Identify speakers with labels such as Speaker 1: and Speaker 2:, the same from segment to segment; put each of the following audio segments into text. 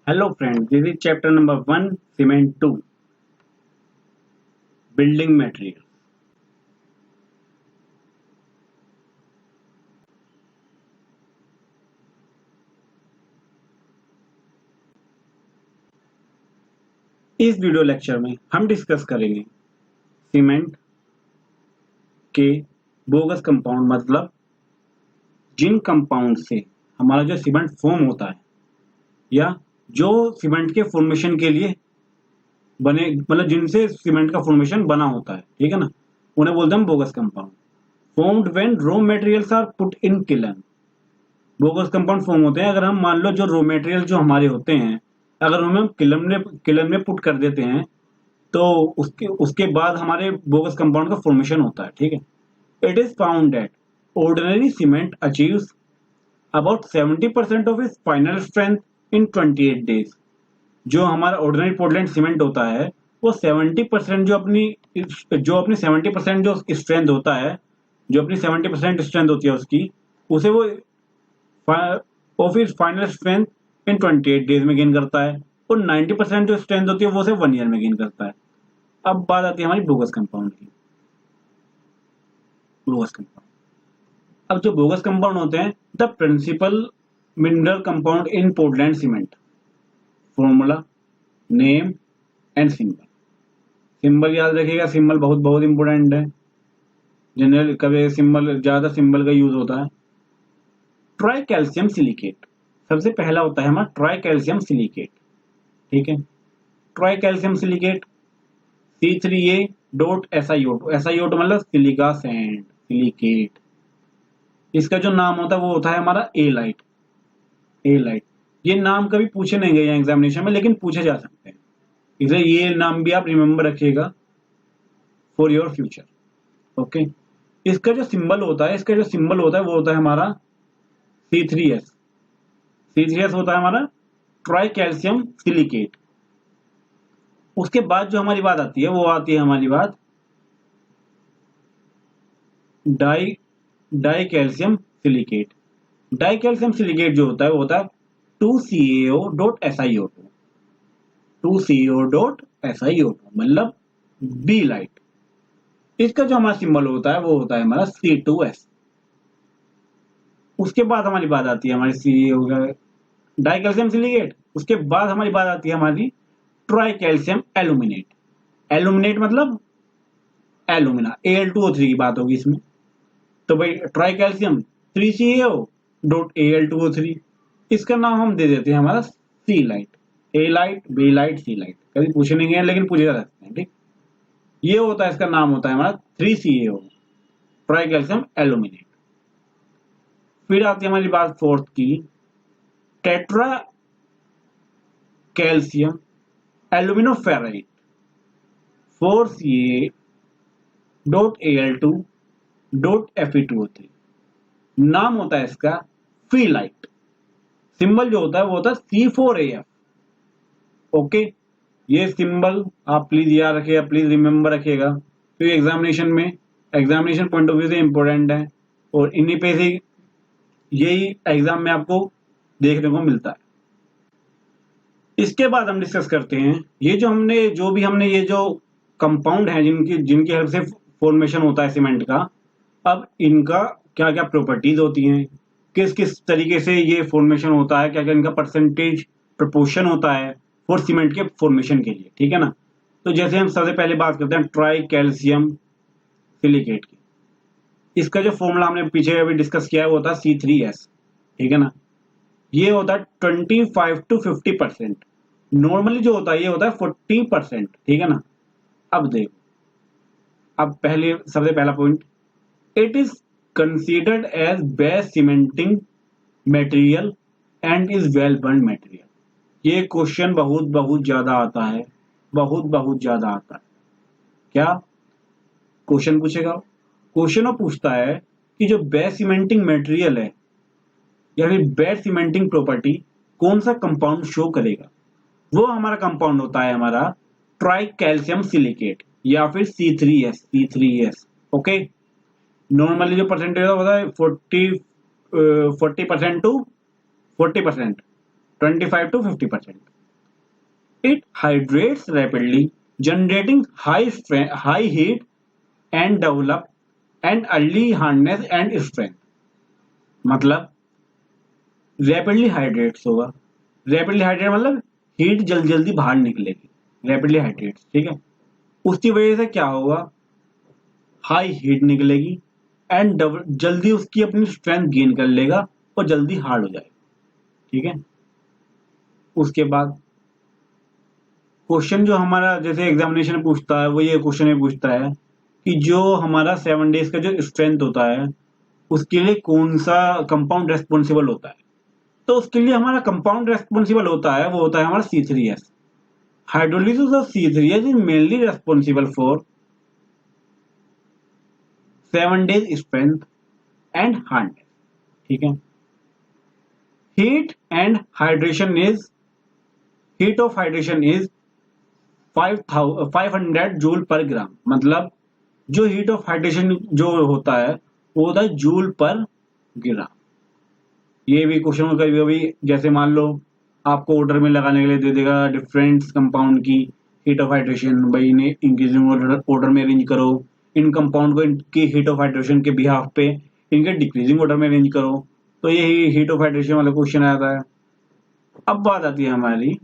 Speaker 1: Hello friends, this is chapter number 1, Cement 2, Building Material. इस video lecture में हम discuss करेंगे सीमेंट के बोगस कंपाउंड, मतलब जिन कंपाउंड से हमारा जो सीमेंट फॉर्म होता है या जो सीमेंट के फॉर्मेशन के लिए बने, मतलब जिनसे सीमेंट का फॉर्मेशन बना होता है, ठीक है ना, उन्हें बोलते हैं हम bogus compound. Formed when raw materials are put in kiln. Bogus compound form होते हैं अगर हम मान लो जो रॉ मटेरियल जो हमारे होते हैं, अगर हम किलन में पुट कर देते हैं तो उसके उसके बाद हमारे बोगस कंपाउंड का फॉर्मेशन होता है, ठीक है। It is found that ordinary cement achieves about 70% of its final strength in 28 days. जो हमारा ऑर्डिनरी पोर्टलैंड सीमेंट होता है वो 70% जो अपनी 70% जो स्ट्रेंथ होता है, जो अपनी 70% स्ट्रेंथ होती है उसकी, उसे वो of its final strength in 28 days में गेन करता है, और 90% जो स्ट्रेंथ होती है वो उसे 1 ईयर में गेन करता है। अब बात आती है हमारी बोगस कंपाउंड की। बोगस कंपाउंड, अब जो बोगस कंपाउंड होते हैं, the principal mineral compound in Portland cement. Formula, name and symbol. Symbol याद रखिएगा, सिंबल बहुत बहुत इंपॉर्टेंट है। जनरल कभी सिंबल, ज्यादा सिंबल का यूज होता है। ट्राई कैल्शियम सिलिकेट, सबसे पहला होता है हमारा ट्राई कैल्शियम सिलिकेट, ठीक है। Try calcium silicate C3A.SiO2, SiO2 मतलब सिलिका सैंड, सिलिकेट। इसका जो नाम होता है वो होता है हमारा ए लाइट। ए लाइट, ये नाम कभी पूछे नहीं गए एग्जामिनेशन में, लेकिन पूछे जा सकते हैं, इसलिए ये नाम भी आप रिमेंबर रखिएगा फॉर योर फ्यूचर। ओके, इसका जो सिंबल होता है, वो होता है हमारा C3S। C3S होता है हमारा ट्राई कैल्शियम सिलिकेट। उसके बाद जो हमारी बात आती है वो आती है हमारी बात die calcium silicate. Die calcium silicate जो होता है वो होता है 2CaO.SiO2, 2CaO.SiO2 मतलब बी लाइट। इसका जो हमारा सिंबल होता है वो होता है हमारा C2S। उसके बाद हमारी बात आती है हमारी डाई कैल्शियम सिलिकेट। उसके बाद हमारी बात आती है हमारी ट्राई कैल्शियम एल्यूमिनेट। एल्यूमिनेट मतलब एल्यूमिना, Al2O3 की बात होगी इसमें। तो भाई ट्राई कैल्शियम 3CaO.Al2O3, इसका नाम हम दे देते हैं हमारा सी लाइट। ए लाइट, बी लाइट, सी लाइट, कभी पूछे नहीं गए लेकिन पूछे जा सकते हैं, ठीक। ये होता है, इसका नाम होता है हमारा 3CaO, ट्राई कैल्शियम एल्यूमिनेट। फिर आती है हमारी बात फोर्थ की, टेट्रा कैल्शियम एल्यूमिनोफेराइट, 4Ca.Al2.Fe2O3। नाम होता है इसका फी लाइट। सिंबल जो होता है वो होता है C4AF। ओके, ये सिंबल आप प्लीज याद रखिएगा, प्लीज रिमेंबर रखिएगा, क्योंकि एग्जामिनेशन पॉइंट ऑफ व्यू से इंपॉर्टेंट है, और इन्हीं पे से यही एग्जाम में आपको देखने को मिलता है। इसके बाद हम डिस्कस करते हैं ये जो हमने ये जो कंपाउंड है जिनकी हेल्प से फॉर्मेशन होता है सीमेंट का, अब इनका क्या क्या प्रॉपर्टीज होती हैं, किस किस तरीके से ये फॉर्मेशन होता है, क्या क्या इनका परसेंटेज प्रपोर्शन होता है फॉर सीमेंट के फॉर्मेशन के लिए, ठीक है ना। तो जैसे हम सबसे पहले बात करते हैं ट्राई कैल्शियम सिलिकेट की। इसका जो फॉर्मूला हमने पीछे अभी डिस्कस किया है वो होता है C3S, ठीक है ना। ये होता है 25 to 50%। नॉर्मली जो होता है ये होता है 40%, ठीक है ना। अब देखो, अब सबसे पहला point, it is considered as best cementing material and is well burn material. ये क्वेश्चन बहुत बहुत ज्यादा आता है, बहुत बहुत ज्यादा आता है। क्या क्वेश्चन पूछेगा? क्वेश्चन वो पूछता है कि जो बेस्ट सीमेंटिंग मटेरियल है या फिर बेस्ट सीमेंटिंग प्रॉपर्टी कौन सा कंपाउंड शो करेगा। वो हमारा कंपाउंड होता है हमारा ट्राई कैल्शियम सिलिकेट या फिर C3S। ओके, नॉर्मली जो परसेंटेज होता है 40% to 40%, 25 to 50%। It hydrates rapidly, generating high heat and develop and early hardness and strength. मतलब रैपिडली हाइड्रेट्स होगा। रैपिडली हाइड्रेट मतलब हीट जल्दी जल्दी बाहर निकलेगी, रैपिडली हाइड्रेट्स, ठीक है। उसकी वजह से क्या होगा, हाई हीट निकलेगी एंड जल्दी उसकी अपनी स्ट्रेंथ गेन कर लेगा और जल्दी हार्ड हो जाएगा, ठीक है। उसके बाद क्वेश्चन जो हमारा जैसे एग्जामिनेशन पूछता है वो ये क्वेश्चन में पूछता है कि जो हमारा 7 डेज का जो स्ट्रेंथ होता है उसके लिए कौन सा कंपाउंड रेस्पॉन्सिबल होता है। तो उसके लिए हमारा कंपाउंड रेस्पॉन्सिबल होता है वो होता है हमारा C3S। Hydrolysis of C3S is mainly responsible for 7 days strength and hardness, ठीक है। Heat of hydration is 500 joule per gram. मतलब जो हीट ऑफ हाइड्रेशन जो होता है वो होता है जूल पर ग्राम। ये भी क्वेश्चन कभी कभी जैसे मान लो आपको ऑर्डर में लगाने के लिए दे देगा डिफरेंट कंपाउंड की हीट ऑफ हाइड्रेशन, भाई इन्हें इंक्रीजिंग ऑर्डर में अरेंज करो, इन कंपाउंड को इनकी हीट ऑफ हाइड्रेशन के बिहाफ पे इनके डिक्रीजिंग ऑर्डर में अरेंज करो। तो यही हीट ऑफ हाइड्रेशन वाला क्वेश्चन आता है। अब बात आती है हमारी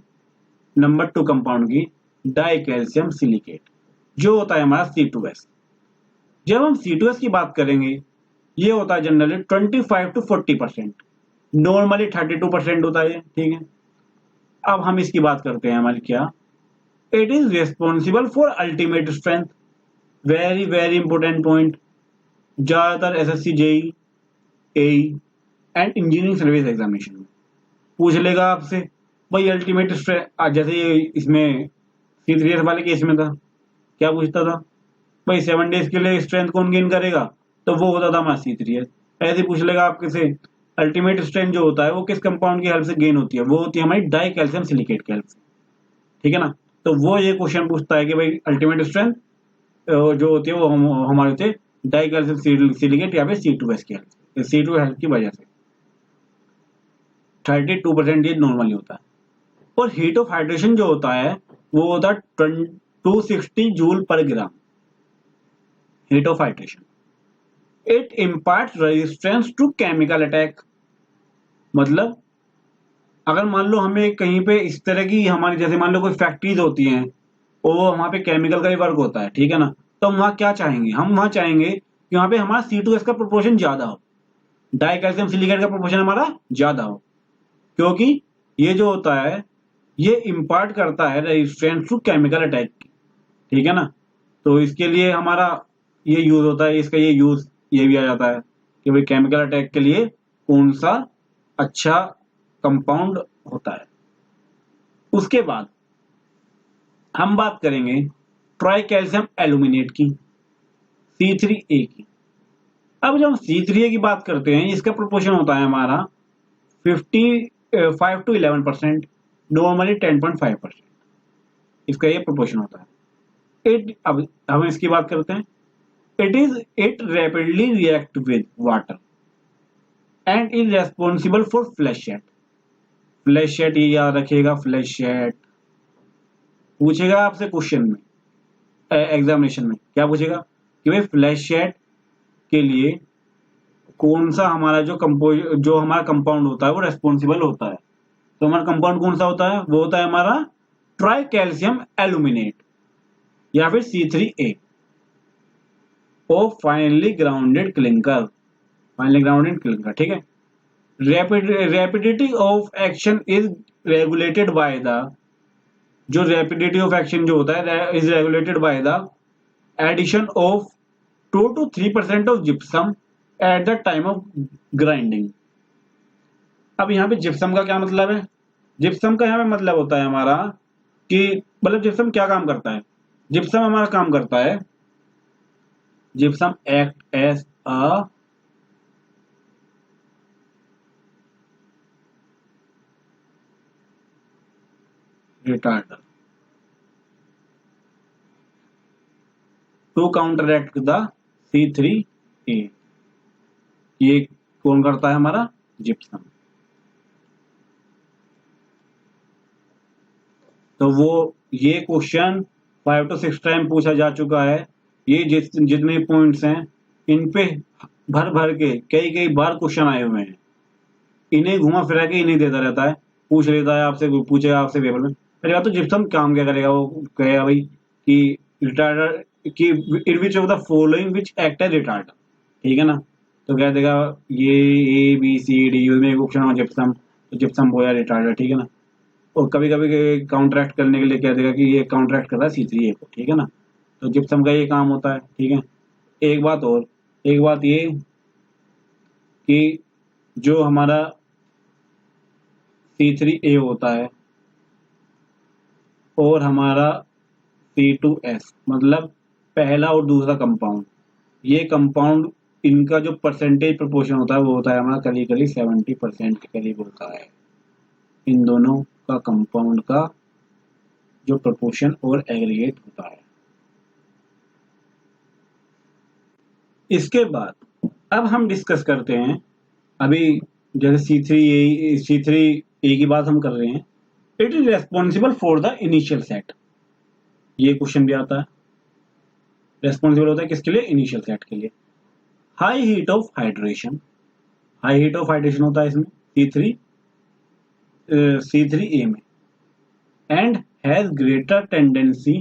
Speaker 1: नंबर 2 कंपाउंड की, डाई कैल्शियम सिलिकेट, जो होता है हमारा C2S। जब हम C2S की बात करेंगे ये होता है जनरली 25 to 40%, नॉर्मली 32% होता है, ठीक है। अब हम इसकी बात करते हैं हमारी क्या, it is responsible for ultimate strength. Very very important point, ज्यादातर SSC JEE AE and engineering service examination में पूछ लेगा आपसे भाई अल्टीमेट स्ट्रेंथ। जैसे इसमें C3S वाले केस में था, क्या पूछता था भाई 7 डेज के लिए स्ट्रेंथ कौन गेन करेगा, तो वो होता था हमारा C3S। ऐसे पूछ लेगा आपके से अल्टीमेट स्ट्रेंथ जो होता है वो किस कंपाउंड की हेल्प से गेन होती है, वो होती है हमारी डाई कैल्शियम सिलिकेट की हेल्प से, ठीक है ना। तो वो ये क्वेश्चन पूछता है कि भाई अल्टीमेट स्ट्रेंथ जो होती है वो हमारे होते डाई कैल्शियम सिलिकेट या फिर C2S की हेल्प, C2 हेल्प की वजह से 32% ये नॉर्मली होता है। और हीट ऑफ हाइड्रेशन जो होता है वो होता है 260 joule per gram heat of hydration. It imparts resistance to chemical attack. मतलब अगर मान लो हमें कहीं पे इस तरह की हमारी जैसे मान लो कोई फैक्ट्रीज होती हैं और वहां पे केमिकल का ही वर्क होता है, ठीक है ना। तो हम वहां क्या चाहेंगे, हम वहां चाहेंगे कि वहां पे हमारा C2S का प्रोपोर्शन ज्यादा हो, डाई कैल्शियम सिलिकेट का प्रोपोर्शन हमारा ज्यादा हो, क्योंकि ये जो होता है ये इम्पार्ट करता है रेजिस्टेंस टू केमिकल अटैक, ठीक है ना। तो इसके लिए हमारा ये यूज होता है, इसका ये यूज ये भी आ जाता है कि भाई केमिकल अटैक के लिए कौन सा अच्छा कंपाउंड होता है। उसके बाद हम बात करेंगे ट्राई कैल्शियम एल्यूमिनेट की, C3A की। अब जब हम C3A की बात करते हैं इसका प्रोपोर्शन होता है हमारा 5 to 11%, नॉर्मली 10.5%, इसका ये प्रोपोर्शन होता है। अब हम इसकी बात करते हैं, it rapidly react with water and is responsible for flash set. Flash set ये याद रखिएगा, फ्लैशहेड पूछेगा आपसे क्वेश्चन में एग्जामिनेशन में, क्या पूछेगा कि भाई फ्लैशहेड के लिए कौन सा हमारा जो हमारा कंपाउंड होता है वो रेस्पॉन्सिबल होता है। तो हमारा कंपाउंड कौन सा होता है, वो होता है हमारा ट्राई कैल्शियम एल्यूमिनेट या फिर C3A और फाइनली ग्राउंडेड क्लिंकर, ठीक है। Rapidity of action is regulated by the, जो रैपिडिटी ऑफ एक्शन जो होता है is regulated by the addition of 2 to 3% of gypsum at the time of grinding. अब यहाँ पे जिप्सम का क्या मतलब है, जिप्सम का यहाँ पे मतलब होता है हमारा कि मतलब जिप्सम क्या काम करता है, जिप्सम हमारा काम करता है, gypsum act as a retarder to counteract the C3A। ये कौन करता है हमारा, जिप्सम। तो वो ये क्वेश्चन 5 to 6 टाइम पूछा जा चुका है। ये जितने पॉइंट्स हैं इन पे भर भर के कई कई बार क्वेश्चन आए हुए हैं। इन्हें घुमा फिरा के इन्हें देता रहता है, पूछ लेता है आपसे, पूछेगा आपसे पेपर में। पहले बात तो जिप्सम काम क्या करेगा, वो कहेगा भाई कि रिटार्डर कि in which of the following which act as retarder, ठीक है ना। तो कह देगा ये ABCD उसमें एक ऑप्शन हो जिप्सम, तो जिप्सम हो या रिटार्डर, ठीक है ना। और कभी कभी काउंटरैक्ट करने के लिए कह देगा कि ये काउंटरैक्ट कर रहा है C3A को, ठीक है ना। तो जिप्सम का ये काम होता है, ठीक है। एक बात ये कि जो हमारा C3A होता है और हमारा C2S, मतलब पहला और दूसरा कंपाउंड, ये कंपाउंड इनका जो परसेंटेज प्रोपोर्शन होता है वो होता है हमारा करीब 70% के करीब होता है। इन दोनों का कंपाउंड का जो प्रोपोर्शन और एग्रीगेट होता है। इसके बाद अब हम डिस्कस करते हैं, अभी जैसे C3A की बात हम कर रहे हैं। It is responsible for the initial set, ये क्वेश्चन भी आता है। रेस्पॉन्सिबल होता है किसके लिए, इनिशियल सेट के लिए। High heat of hydration, high heat of hydration होता है इसमें C3A में, and has greater tendency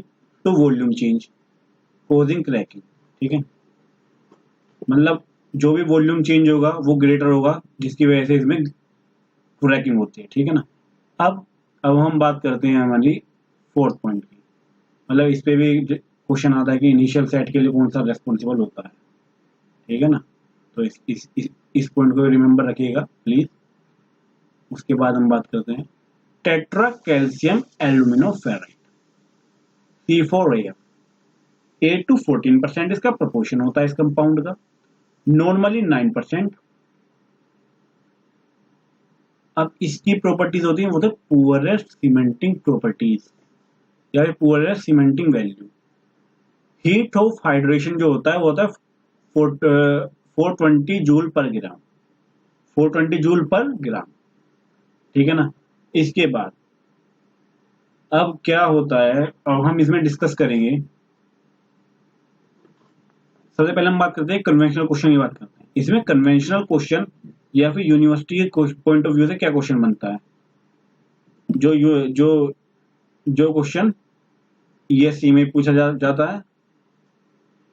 Speaker 1: to volume change causing cracking, ठीक है। मतलब जो भी वॉल्यूम चेंज होगा वो ग्रेटर होगा, जिसकी वजह से इसमें क्रैकिंग होती है, ठीक है ना। अब हम बात करते हैं हमारी फोर्थ पॉइंट की, मतलब इस पे भी क्वेश्चन आता है कि इनिशियल सेट के लिए कौन सा रेस्पॉन्सिबल होता है, ठीक है ना। तो इस पॉइंट को रिमेंबर रखिएगा प्लीज। उसके बाद हम बात करते हैं टेट्रा कैल्शियम एल्यूमिनोफेराइड C4AF, 8 to 14% इसका प्रोपोर्शन होता है इस कंपाउंड का, नॉर्मली 9%। अब इसकी प्रॉपर्टीज होती है वो तो पुअरेस्ट सीमेंटिंग प्रॉपर्टीज या फिर poorest cementing value. Heat of hydration जो होता है वो होता है 420 जूल पर ग्राम, 420 जूल पर ग्राम, ठीक है ना। इसके बाद अब क्या होता है, अब हम इसमें डिस्कस करेंगे। सबसे पहले हम बात करते हैं कन्वेंशनल क्वेश्चन की बात करते हैं। इसमें कन्वेंशनल क्वेश्चन या फिर यूनिवर्सिटी के पॉइंट ऑफ व्यू से क्या क्वेश्चन बनता है, जो क्वेश्चन ESC में पूछा जाता है,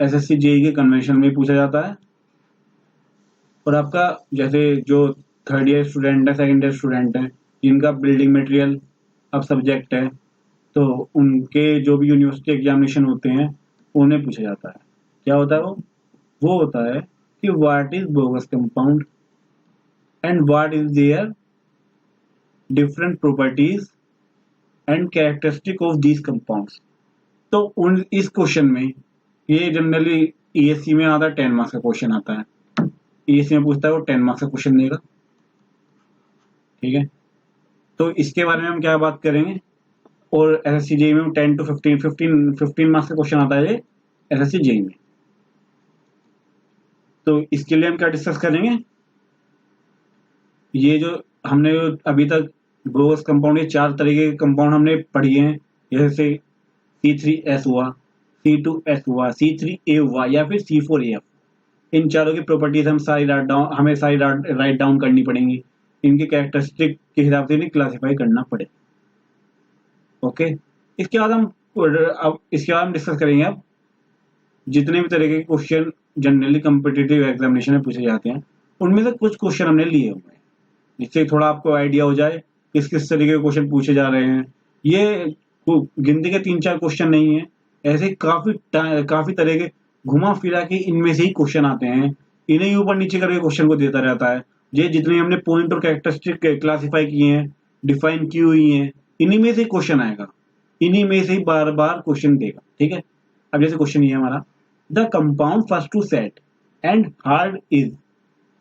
Speaker 1: SSC JEE के कन्वेंशन में पूछा जाता है, और आपका जैसे जो थर्ड ईयर स्टूडेंट है, सेकेंड ईयर स्टूडेंट है, जिनका बिल्डिंग मटेरियल अब सब्जेक्ट है, तो उनके जो भी यूनिवर्सिटी एग्जामिनेशन होते हैं उन्हें पूछा जाता है। क्या होता है वो होता है कि what is bogus compound and what is there different properties and characteristic of these compounds. तो इस क्वेश्चन में ये जनरली ESC में आता है, 10 मार्क्स का क्वेश्चन आता है। ESC में पूछता है वो 10 मार्क्स का क्वेश्चन देगा, ठीक है। तो इसके बारे में हम क्या बात करेंगे, और SSC JEE में 10 to 15 मार्क्स का क्वेश्चन आता है ये SSC JEE में। तो इसके लिए हम क्या डिस्कस करेंगे, ये जो हमने अभी तक बोगस कंपाउंड, ये 4 तरीके के कंपाउंड हमने पढ़ी हैं, जैसे C3S हुआ, C2S हुआ, C3A हुआ या फिर C4AF। इन चारों की प्रॉपर्टीज हमें सारी राइट डाउन करनी पड़ेंगी, इनके कैरेक्टरिस्टिक के हिसाब से इन्हें क्लासिफाई करना पड़ेगा। ओके, इसके बाद हम डिस्कस करेंगे अब जितने भी तरह के क्वेश्चन जनरली कॉम्पिटिटिव एग्जामिनेशन में पूछे जाते हैं, उनमें से कुछ क्वेश्चन हमने लिए हुए हैं, जिससे थोड़ा आपको आइडिया हो जाए किस किस तरीके के क्वेश्चन पूछे जा रहे हैं। ये गिनती के 3-4 क्वेश्चन नहीं है, ऐसे काफी तरह के घुमा फिरा के इनमें से ही क्वेश्चन आते हैं, इन्हें ऊपर नीचे करके क्वेश्चन को देता रहता है। ये जितने हमने पॉइंट और कैरेक्टरिस्टिक क्लासिफाई किए हैं, डिफाइन की हुई हैं, इन्हीं में से क्वेश्चन आएगा, इन्हीं में से ही बार बार क्वेश्चन देगा, ठीक है। अब जैसे क्वेश्चन ये हमारा, the compound first to set and hard is,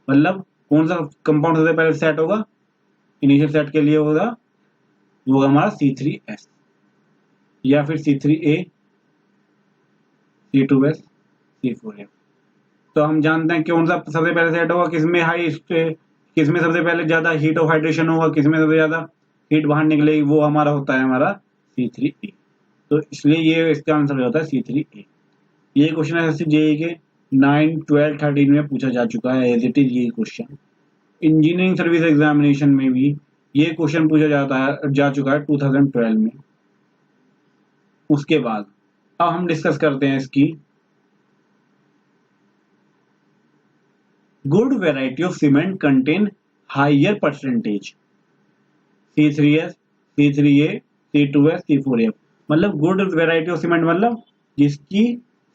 Speaker 1: मतलब कौन सा कंपाउंड सबसे पहले सेट होगा, इनिशियल सेट के लिए होगा वो हमारा C3S या फिर C3A, C2S, C4F। तो हम जानते हैं कौन सा सबसे पहले सेट होगा, किसमें सबसे पहले ज्यादा हीट ऑफ हाइड्रेशन होगा, किसमें सबसे ज्यादा हीट बाहर निकलेगी, वो हमारा होता है हमारा C3A। तो इसलिए ये इसका आंसर हो जाता है C3A। ये क्वेश्चन ऐसे जेईई के 9, 12, 13 में पूछा जा चुका है, एज इट इज ये क्वेश्चन। इंजीनियरिंग सर्विस एग्जामिनेशन में भी ये क्वेश्चन पूछा जा चुका है 2012 में। उसके बाद अब हम डिस्कस करते हैं इसकी good variety of cement contain higher percentage C3S, C3A, C2S, C4F। मतलब गुड वेराइटी ऑफ सीमेंट मतलब जिसकी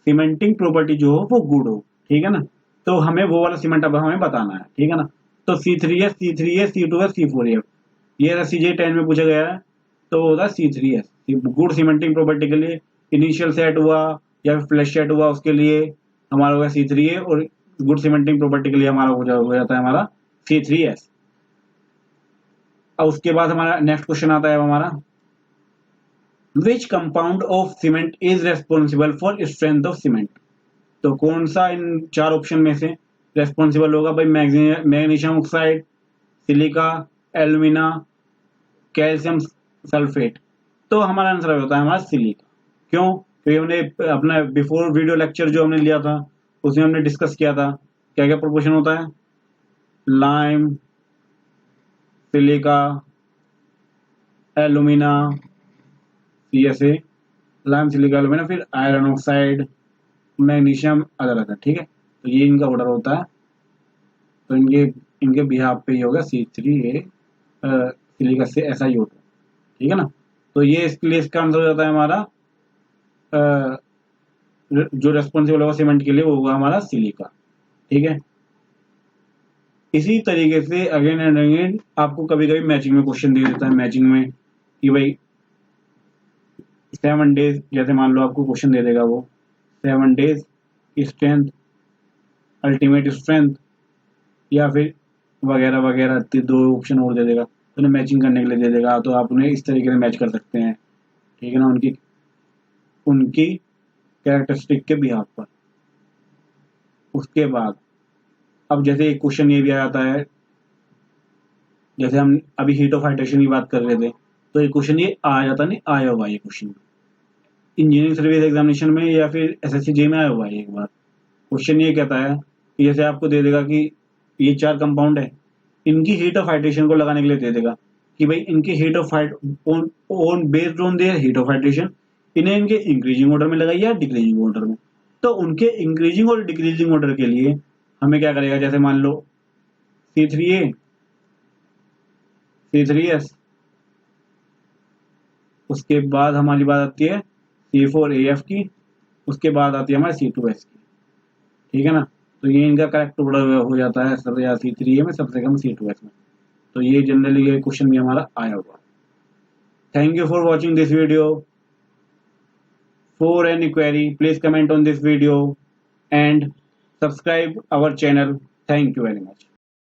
Speaker 1: सीमेंटिंग प्रॉपर्टी जो हो वो गुड हो, ठीक है ना। तो हमें वो वाला सीमेंट अब हमें बताना है, ठीक है ना। तो C3S, C3A, C2S, C4F ये CJ 10 में पूछा गया है, तो होगा C3S। गुड सीमेंटिंग प्रॉपर्टी के लिए इनिशियल सेट हुआ या फिर फ्लैश सेट हुआ, उसके लिए हमारा होगा C3A, और गुड सीमेंटिंग प्रॉपर्टी के लिए हमारा हो जाता है हमारा C3S। अब उसके बाद हमारा नेक्स्ट क्वेश्चन आता है हमारा, which compound of cement is responsible for strength of cement. तो कौन सा इन चार ऑप्शन में से रेस्पॉन्सिबल होगा भाई? Magnesium oxide, silica, alumina, calcium sulphate. तो हमारा आंसर होता है हमारा सिलिका। क्यों? क्योंकि हमने अपना बिफोर वीडियो लेक्चर जो हमने लिया था उसमें हमने डिस्कस किया था क्या क्या प्रोपोर्शन होता है, lime, silica, alumina, CSA, lime, silica, alumina, फिर आयरन ऑक्साइड, मैग्नीशियम, अदर। ठीक है, तो ये इनका ऑर्डर होता है। तो इनके बिहाफ पे ये होगा C3A, सिलिका से SiO2, ठीक है ना। तो ये इसके लिए इसका आंसर हो जाता है हमारा जो रेस्पॉन्सिबल होगा सीमेंट के लिए वो होगा हमारा सिलिका, ठीक है। इसी तरीके से अगेन एंड अगेन आपको कभी कभी मैचिंग में क्वेश्चन दे देता है, मैचिंग में कि भाई 7 डेज, जैसे मान लो आपको क्वेश्चन दे देगा वो 7 डेज स्ट्रेंथ, अल्टीमेट स्ट्रेंथ, या फिर वगैरह वगैरह 2 ऑप्शन और दे देगा, तो उन्हें मैचिंग करने के लिए दे देगा। तो आप उन्हें इस तरीके से मैच कर सकते हैं, ठीक है ना, उनकी कैरेक्टरिस्टिक के बिहाफ पर। उसके बाद अब जैसे एक क्वेश्चन ये भी आ जाता है, जैसे हम अभी हीट ऑफ हाइड्रेशन की बात कर रहे थे, तो ये क्वेश्चन ये आ जाता नहीं, आया हुआ ये क्वेश्चन इंजीनियरिंग सर्विस एग्जामिनेशन में या फिर SSC में आया हुआ है एक बार। क्वेश्चन ये कहता है कि जैसे आपको दे देगा कि ये 4 कंपाउंड है, इनकी हीट ऑफ हाइड्रेशन को लगाने के लिए दे देगा कि भाई इनकी heat of on based on their heat of hydration इन्हें इनके इंक्रीजिंग ऑर्डर में लगाइए या डिक्रीजिंग ऑर्डर में। तो उनके इंक्रीजिंग और डिक्रीजिंग ऑर्डर के लिए हमें क्या करेगा, जैसे मान लो C3A, C3S, उसके बाद हमारी बात आती है C4AF की, उसके बाद आती है हमारी C2S की, ठीक है ना। तो ये इनका करेक्ट ऑर्डर हो जाता है सबसे ज़्यादा C3A में, सबसे कम C2S में। तो ये जनरली ये क्वेश्चन भी हमारा आया हुआ। Thank you for watching this video. For any query, please comment on this video and subscribe our channel. Thank you very much.